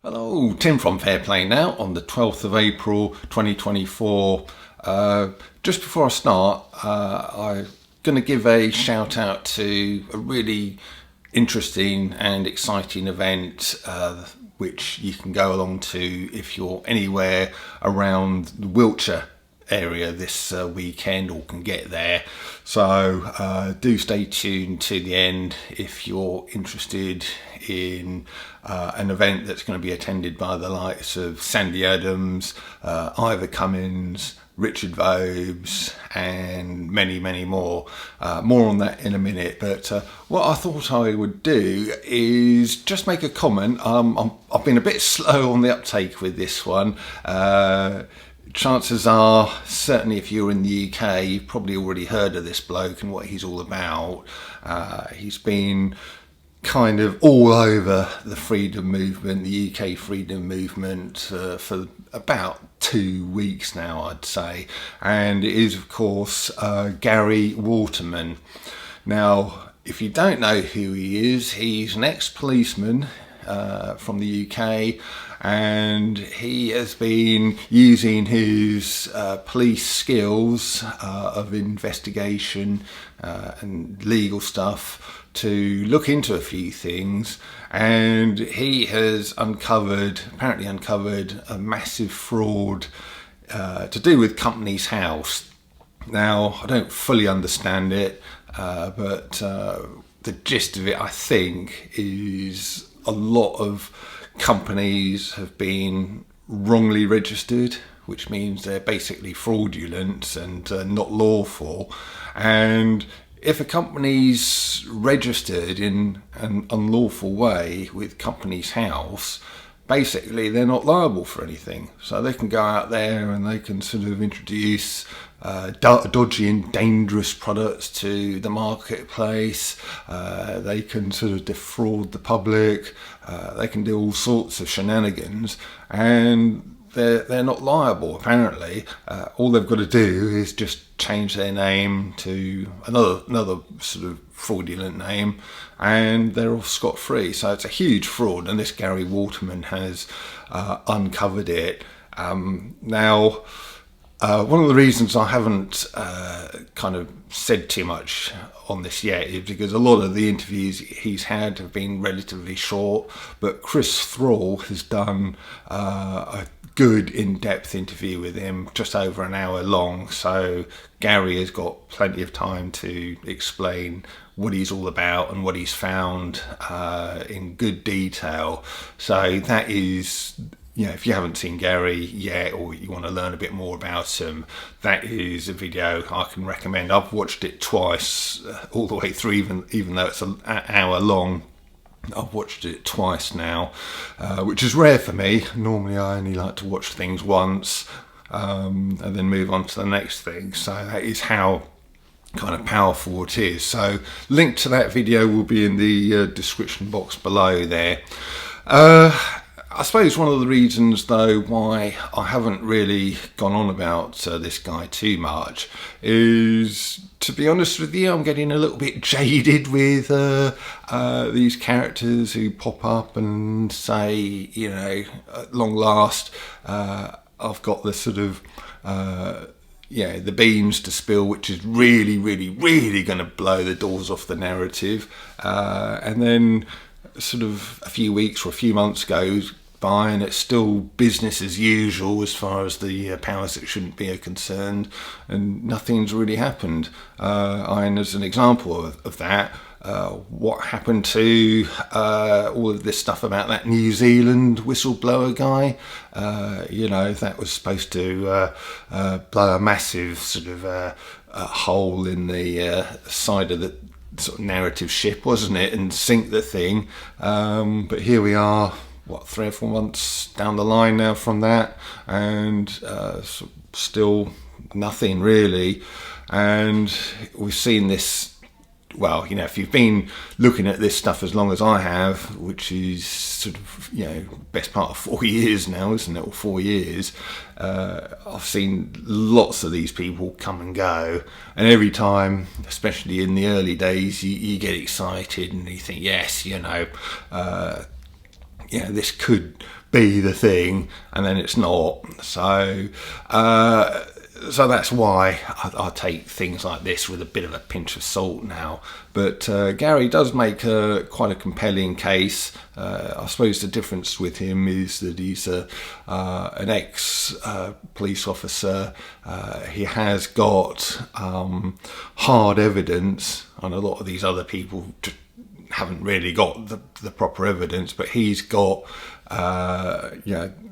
Hello, Tim from Fair Play now on the 12th of April 2024. Just before I start, I'm going to give a shout out to a really interesting and exciting event which you can go along to if you're anywhere around the Wiltshire area this weekend or can get there. So do stay tuned to the end if you're interested in an event that's going to be attended by the likes of Sandy Adams, Ivor Cummins, Richard Vobes and many more. More on that in a minute, but what I thought I would do is just make a comment. I've been a bit slow on the uptake with this one. Chances are, certainly if you're in the UK, you've probably already heard of this bloke and what he's all about. He's been kind of all over the freedom movement, the UK freedom movement, for about 2 weeks now, I'd say. And it is, of course, Gary Walterman. Now, if you don't know who he is, he's an ex-policeman from the UK, and he has been using his police skills of investigation and legal stuff to look into a few things, and he has apparently uncovered a massive fraud to do with Companies House. Now, I don't fully understand it, but the gist of it, I think, is a lot of companies have been wrongly registered, which means they're basically fraudulent and not lawful. And if a company's registered in an unlawful way with Companies House, basically they're not liable for anything. So they can go out there and they can sort of introduce dodgy and dangerous products to the marketplace. They can sort of defraud the public. They can do all sorts of shenanigans, and they're not liable, apparently. All they've got to do is just change their name to another sort of fraudulent name, and they're all scot-free. So it's a huge fraud, and this Gary Walterman has uncovered it. Now, one of the reasons I haven't kind of said too much on this yet is because a lot of the interviews he's had have been relatively short, but Chris Thrall has done a good in-depth interview with him, just over an hour long, so Gary has got plenty of time to explain what he's all about and what he's found in good detail. So that is, if you haven't seen Gary yet or you want to learn a bit more about him, that is a video I can recommend. I've watched it twice, all the way through, even though it's an hour long. I've watched it twice now, which is rare for me. Normally I only like to watch things once and then move on to the next thing. So that is how kind of powerful it is. So link to that video will be in the description box below there. I suppose one of the reasons, though, why I haven't really gone on about this guy too much is, to be honest with you, I'm getting a little bit jaded with these characters who pop up and say, at long last, I've got the sort of, the beans to spill, which is really going to blow the doors off the narrative. And then sort of a few weeks or a few months goes by and it's still business as usual as far as the powers that shouldn't be are concerned, and nothing's really happened. And as an example of that, what happened to all of this stuff about that New Zealand whistleblower guy? That was supposed to blow a massive sort of hole in the side of the sort of narrative ship, wasn't it, and sink the thing. But here we are, 3 or 4 months down the line now from that, and still nothing really. And we've seen this, if you've been looking at this stuff as long as I have, which is sort of, best part of 4 years now, isn't it, or 4 years, I've seen lots of these people come and go, and every time, especially in the early days, you get excited and you think, yes, this could be the thing, and then it's not. So that's why I take things like this with a bit of a pinch of salt now. But Gary does make quite a compelling case. I suppose the difference with him is that he's an ex-police officer. He has got hard evidence, and a lot of these other people just haven't really got the proper evidence, but he's got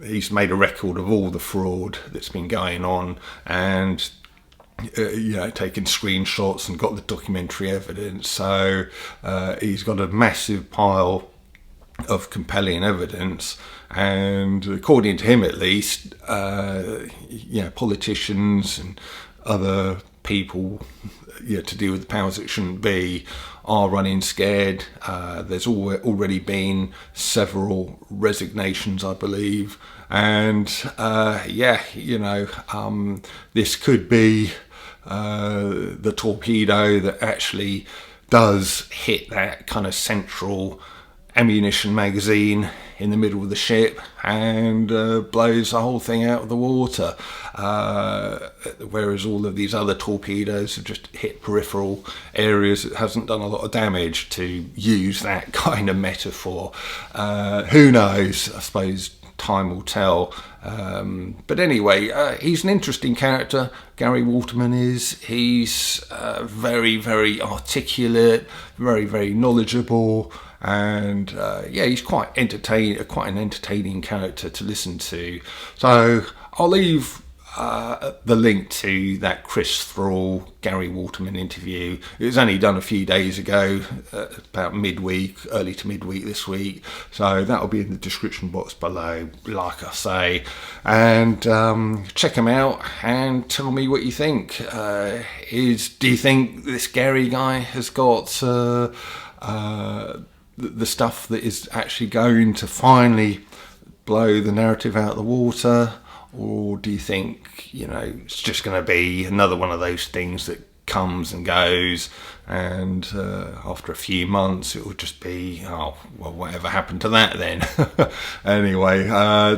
he's made a record of all the fraud that's been going on, and taken screenshots and got the documentary evidence. So he's got a massive pile of compelling evidence, and according to him at least, politicians and other people to deal with the powers that shouldn't be are running scared. There's already been several resignations, I believe, and this could be the torpedo that actually does hit that kind of central ammunition magazine in the middle of the ship and blows the whole thing out of the water, whereas all of these other torpedoes have just hit peripheral areas. It hasn't done a lot of damage, to use that kind of metaphor. Who knows? I suppose time will tell. But anyway, he's an interesting character. Gary Walterman is. He's very, very articulate, very, very knowledgeable, and he's quite an entertaining character to listen to. So I'll leave the link to that Chris Thrall, Gary Walterman interview. It was only done a few days ago, about midweek, early to midweek this week. So that'll be in the description box below, like I say. And check them out and tell me what you think. Do you think this Gary guy has got the stuff that is actually going to finally blow the narrative out of the water? Or do you think, it's just going to be another one of those things that comes and goes, and after a few months it will just be, whatever happened to that then? Anyway,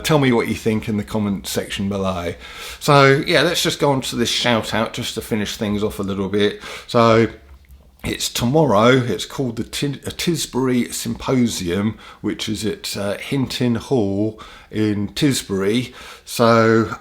tell me what you think in the comment section below. So, let's just go on to this shout out just to finish things off a little bit. So, it's tomorrow. It's called the Tisbury Symposium, which is at Hinton Hall in Tisbury. So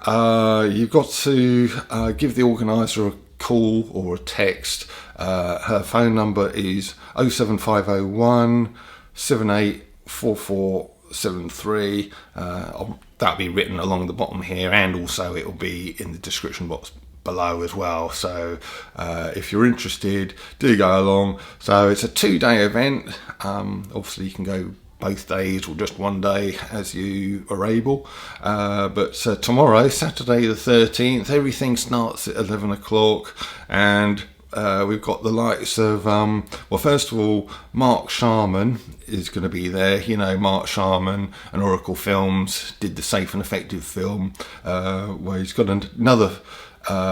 you've got to give the organiser a call or a text. Her phone number is 07501 784473. That'll be written along the bottom here, and also it will be in the description box below as well. So if you're interested, do go along. So it's a 2-day event. Obviously you can go both days or just one day as you are able, but tomorrow, Saturday the 13th, everything starts at 11 o'clock, and we've got the likes of first of all, Mark Sharman is going to be there. Mark Sharman and Oracle Films did the Safe and Effective film, where he's got another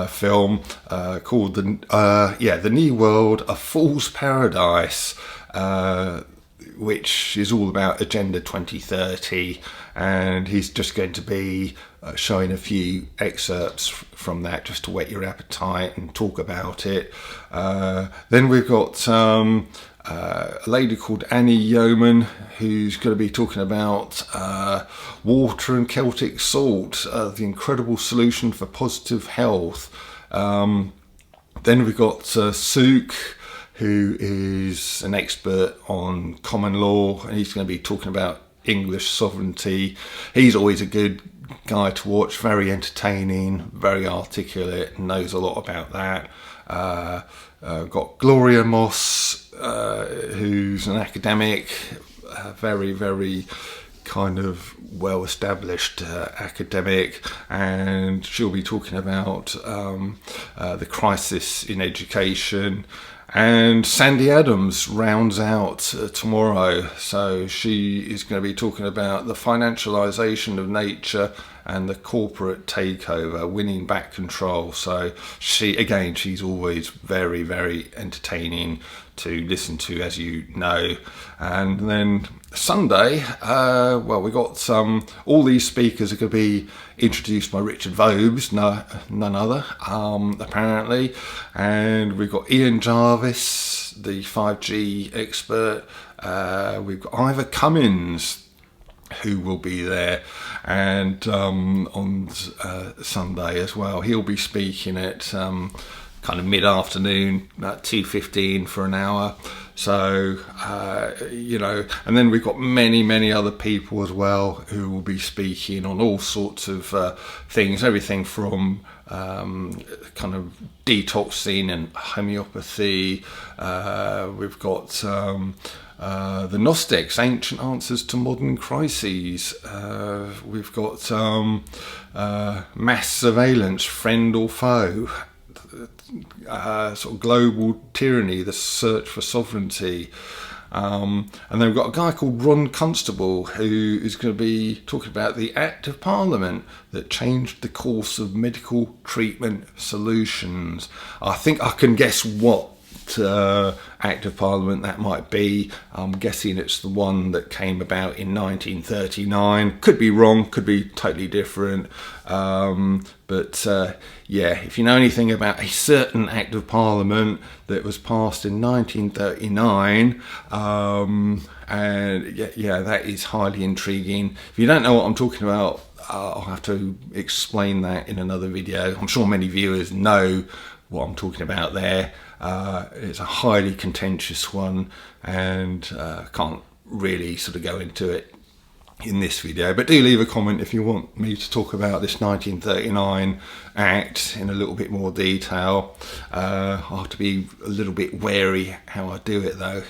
film called The New World, A Fool's Paradise, which is all about Agenda 2030, and he's just going to be showing a few excerpts from that just to whet your appetite and talk about it. Then we've got a lady called Annie Yeoman, who's going to be talking about water and Celtic salt, the incredible solution for positive health. Then we've got Sook, who is an expert on common law, and he's going to be talking about English sovereignty. He's always a good guy to watch, very entertaining, very articulate, knows a lot about that. Got Gloria Moss, who's an academic, very, very kind of well-established academic, and she'll be talking about the crisis in education. And Sandy Adams rounds out tomorrow, so she is going to be talking about the financialisation of nature and the corporate takeover, winning back control. So she's always very, very entertaining to listen to, as you know. And then Sunday, we got all these speakers are going to be introduced by Richard Vobes, none other, apparently. And we've got Ian Jarvis, the 5G expert. We've got Ivor Cummins, who will be there, and on Sunday as well. He'll be speaking at kind of mid-afternoon, about 2:15 for an hour. So, and then we've got many other people as well who will be speaking on all sorts of things, everything from kind of detoxing and homeopathy. We've got the Gnostics, Ancient Answers to Modern Crises. We've got Mass Surveillance, Friend or Foe. Sort of Global Tyranny, The Search for Sovereignty. And then we've got a guy called Ron Constable, who is going to be talking about the Act of Parliament that changed the course of medical treatment solutions. I think I can guess what Act of Parliament that might be. I'm guessing it's the one that came about in 1939. Could be wrong, could be totally different. But if you know anything about a certain Act of Parliament that was passed in 1939, that is highly intriguing. If you don't know what I'm talking about, I'll have to explain that in another video. I'm sure many viewers know what I'm talking about there. It's a highly contentious one, and can't really sort of go into it in this video, but do leave a comment if you want me to talk about this 1939 Act in a little bit more detail. I have to be a little bit wary how I do it though,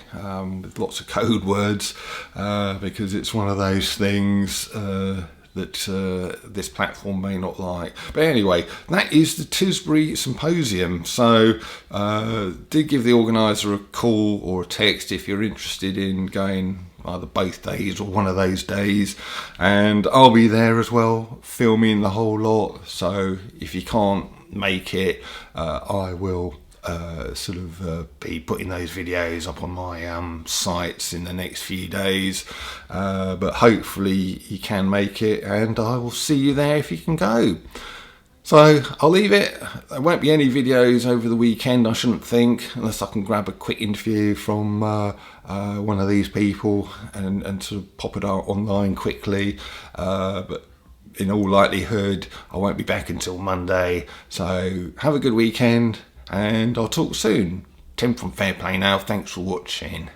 with lots of code words, because it's one of those things that this platform may not like. But anyway, that is the Tisbury Symposium. So do give the organiser a call or a text if you're interested in going either both days or one of those days, and I'll be there as well filming the whole lot. So if you can't make it, I will be putting those videos up on my sites in the next few days, but hopefully you can make it, and I will see you there if you can go. So I'll leave it. There won't be any videos over the weekend, I shouldn't think, unless I can grab a quick interview from one of these people and sort of pop it out online quickly, but in all likelihood I won't be back until Monday. So have a good weekend, and I'll talk soon. Tim from Fair Play Now, thanks for watching.